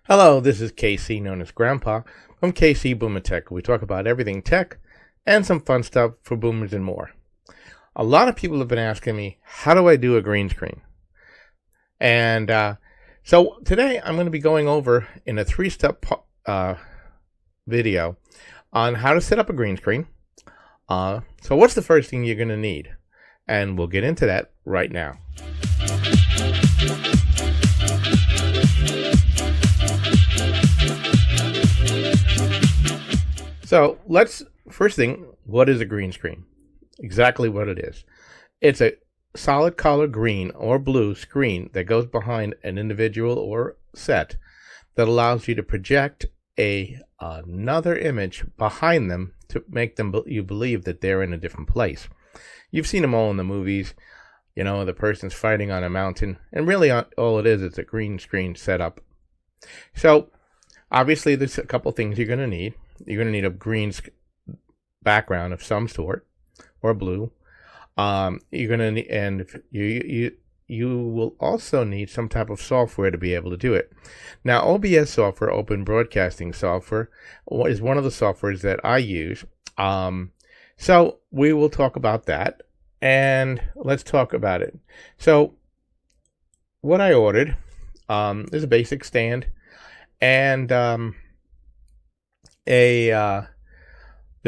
Hello, this is KC, known as Grandpa, from KC Boomer Tech. We talk about everything tech and some fun stuff for boomers and more. A lot of people have been asking me, how do I do a green screen? And so today I'm going to be going over in a 3-step video on how to set up a green screen. So what's the first thing you're going to need? And we'll get into that right now. So first thing, what is a green screen? Exactly what it is. It's a solid color green or blue screen that goes behind an individual or set that allows you to project another image behind them to make you believe that they're in a different place. You've seen them all in the movies. You know, the person's fighting on a mountain, and really all it is a green screen setup. So obviously there's a couple things you're going to need. You're going to need a green background of some sort, or blue. You're going to need, and you will also need some type of software to be able to do it. Now, OBS software, Open Broadcasting Software, is one of the softwares that I use. So we will talk about that, and let's talk about it. So what I ordered is a basic stand, and there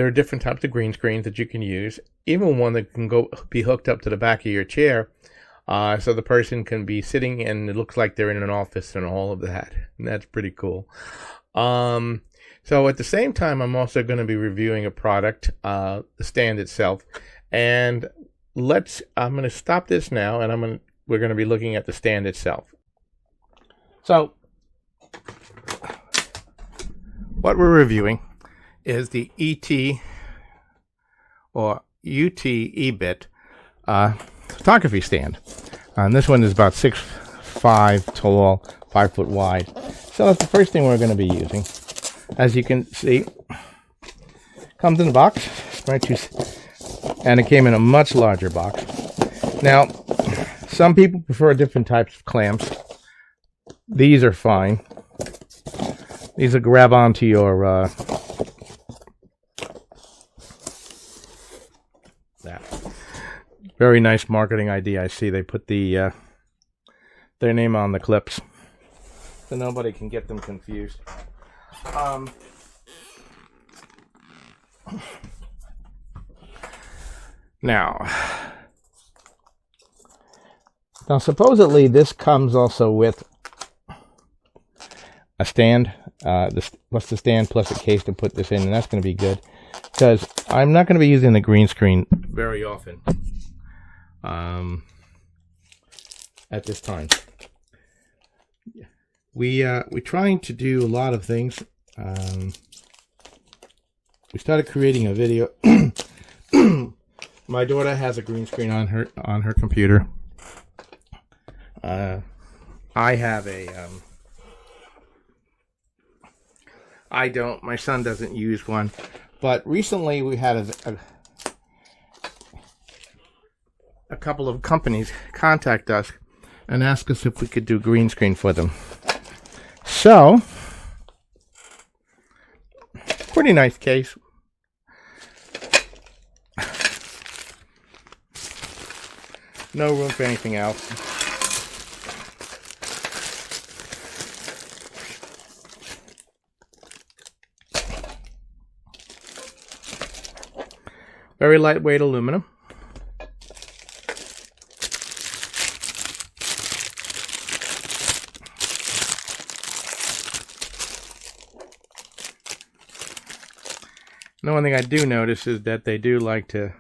are different types of green screens that you can use, even one that can be hooked up to the back of your chair, so the person can be sitting and it looks like they're in an office and all of that, and that's pretty cool. So at the same time, I'm also going to be reviewing a product, the stand itself, and I'm going to stop this now, and we're going to be looking at the stand itself. So what we're reviewing is the UTEBIT photography stand. And this one is about 6'5" tall, 5 foot wide. So that's the first thing we're going to be using. As you can see, comes in a box, right? And it came in a much larger box. Now, some people prefer different types of clamps. These are fine. These will grab onto your that. Very nice marketing idea. I see they put their name on the clips so nobody can get them confused. Now supposedly this comes also with a stand. What's the stand plus a case to put this in, and that's going to be good because I'm not going to be using the green screen very often at this time. We're trying to do a lot of things. We started creating a video. My daughter has a green screen on her computer. I have I don't. My son doesn't use one. But recently we had a couple of companies contact us and ask us if we could do green screen for them. So, pretty nice case. No room for anything else. Very lightweight aluminum. The one thing I do notice is that they do like to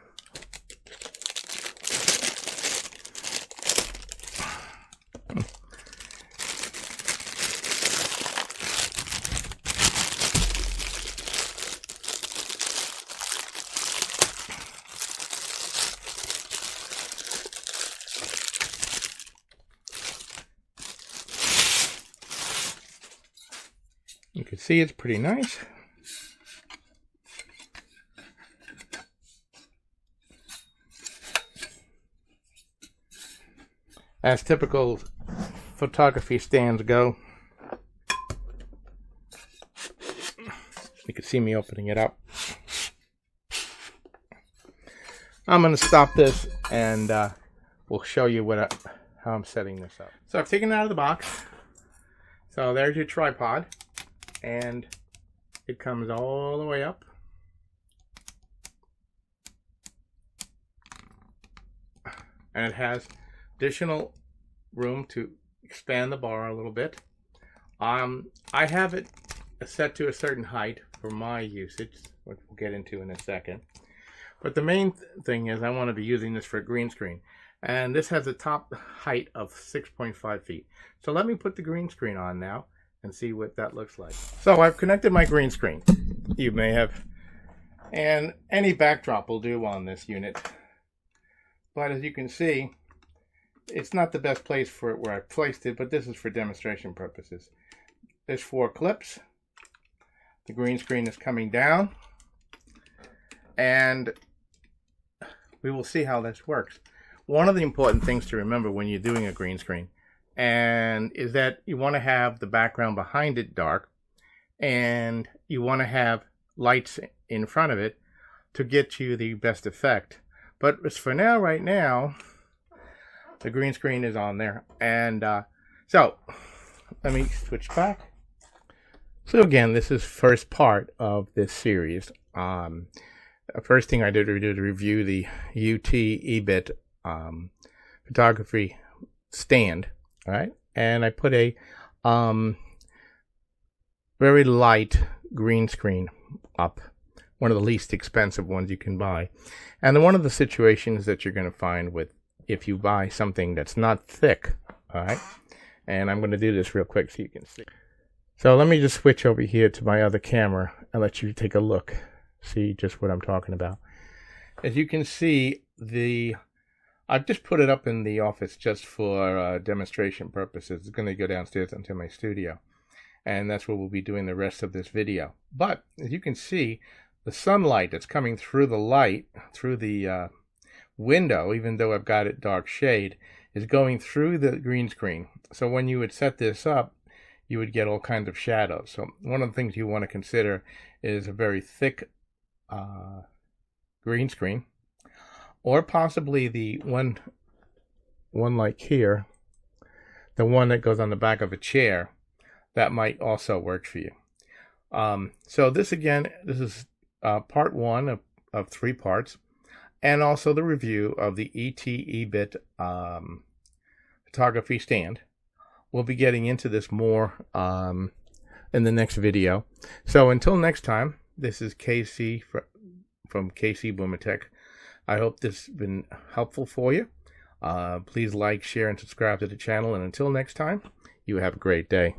you can see it's pretty nice. As typical photography stands go. see me opening it up. I'm going to stop this and we'll show you how I'm setting this up. So I've taken it out of the box. So there's your tripod, and it comes all the way up. And it has additional room to expand the bar a little bit. I have it set to a certain height for my usage, which we'll get into in a second. But the main thing is I want to be using this for a green screen. And this has a top height of 6.5 feet. So let me put the green screen on now and see what that looks like. So I've connected my green screen. You may have, and any backdrop will do on this unit. But as you can see, it's not the best place for it where I placed it, but this is for demonstration purposes. There's 4 clips. The green screen is coming down, and we will see how this works. One of the important things to remember when you're doing a green screen is that you want to have the background behind it dark, and you want to have lights in front of it to get you the best effect. But as for now, right now, the green screen is on there. And so let me switch back. So again, this is first part of this series. The first thing I did was review the UTEBIT photography stand, all right? And I put a very light green screen up, one of the least expensive ones you can buy. And one of the situations that you're going to find with if you buy something that's not thick, all right? And I'm going to do this real quick so you can see. So let me just switch over here to my other camera and let you take a look, see just what I'm talking about. As you can see, I've just put it up in the office just for demonstration purposes. It's going to go downstairs into my studio, and that's where we'll be doing the rest of this video. But as you can see, the sunlight that's coming through the window, even though I've got it dark shade, is going through the green screen. So when you would set this up, you would get all kinds of shadows. So one of the things you want to consider is a very thick green screen, or possibly the one like here, the one that goes on the back of a chair. That might also work for you. So this is part 1 of 3 parts, and also the review of the UTEBIT photography stand. We'll be getting into this more in the next video. So until next time, this is KC from KC Boomertech. I hope this has been helpful for you. Please like, share, and subscribe to the channel. And until next time, you have a great day.